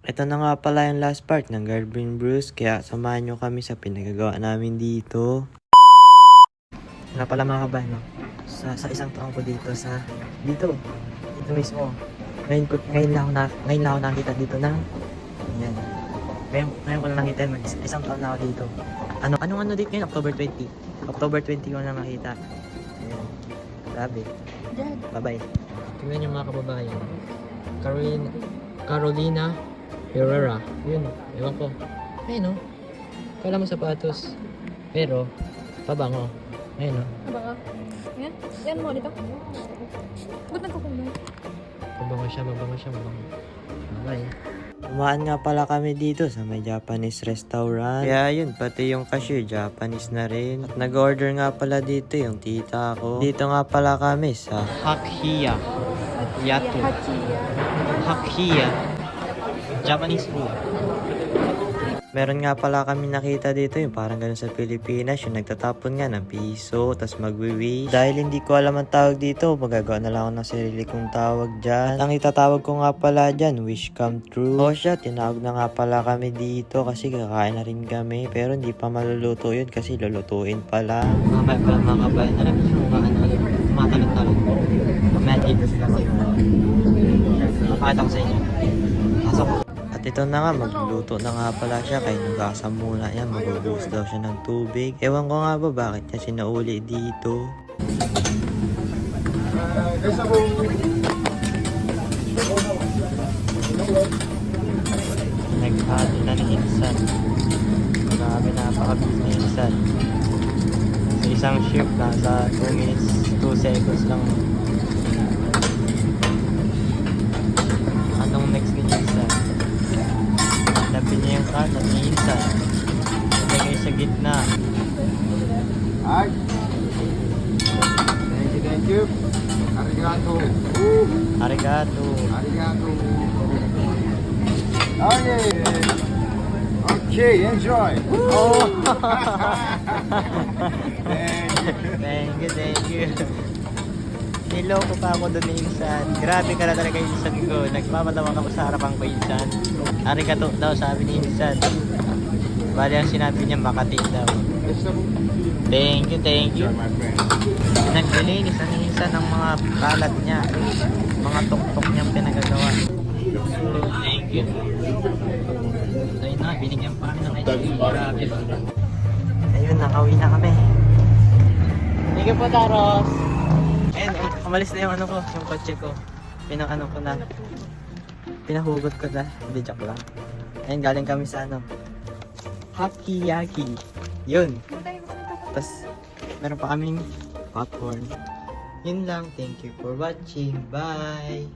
Ito na nga pala yung last part ng Garden Brews, kaya samahan nyo kami sa pinagagawa namin dito. Nga pala mga kabayan, no? Sa isang taon ko dito dito mismo. Ngayon lang ako nakita dito ng yan. Ngayon ko lang nakita, isang taon na ako dito. Anong date ngayon? October 20. October 20 ko na nakita. Ayan. Grabe. Bye-bye. Tingnan nyo mga kababayan. Carolina Herrera. Yun. Ewan ko. Ayun o. Kala mo sapatos. Pero, pabango. Ayun o. Pabango? Yan? Yan mo dito? Ba't nagkukumbay? Mabango siya. Bye. Umaan nga pala kami dito sa may Japanese restaurant. Kaya yun, pati yung cashier Japanese na rin. At nag-order nga pala dito yung tita ko. Dito nga pala kami sa Hakiya Yato. Hakiya Japanese food. Meron nga pala kami nakita dito yung parang ganun sa Pilipinas, yung nagtatapon nga ng piso, tas magwi-wish. Dahil hindi ko alam ang tawag dito, magagawa na lang ako ng sarili kong tawag dyan. At ang itatawag ko nga pala dyan, wish come true. Oh shit, tinawag na nga pala kami dito kasi kakain na rin kami. Pero hindi pa maluluto yun kasi lulutuin pala. Mga kabayan, alam niyo kung tumatalon-talon. Mamaya dito sila makakita ko sa inyo. Pasok. At ito na nga, magluluto na nga pala siya. Kaya nugasan muna yan, magbubuhos daw siya ng tubig. Ewan ko nga ba bakit niya sinauli dito. Naghati na ni Insan. Marami napakabilis ni Insan. Sa isang shift, nasa 2 minutes, 2 seconds lang. Anong next ni Insan? Labi niya yung kanan ni Insan. Ilagay sa gitna. Ay. Thank you. Arigato. Arigato. Arigato. Okay. Okay, enjoy. Oh! Thank you. Thank you. Niloko pa ako doon ni Insan. Grabe ka na talaga Insan ko. Nagpapatawa ka pa sa harapan ko Insan. Arigato daw sabi ni Insan. Bali ang sinabi niya Makati daw. Thank you. My friend. Naglilinis ang Insan ng mga kalat niya. Mga tuktok niyang pinagagawa. Thank you. So yun na, binigyan pa kami ng ice cream. Grabe. Ayun, nakauwi na kami. Thank you po, Taros. Ayun, umalis na yung yung kotse ko. Pinahugot ko na. Hindi, joke lang. Ayun, galing kami sa Hakiyaki. Yun. Tapos, meron pa kaming popcorn. Yun lang. Thank you for watching. Bye!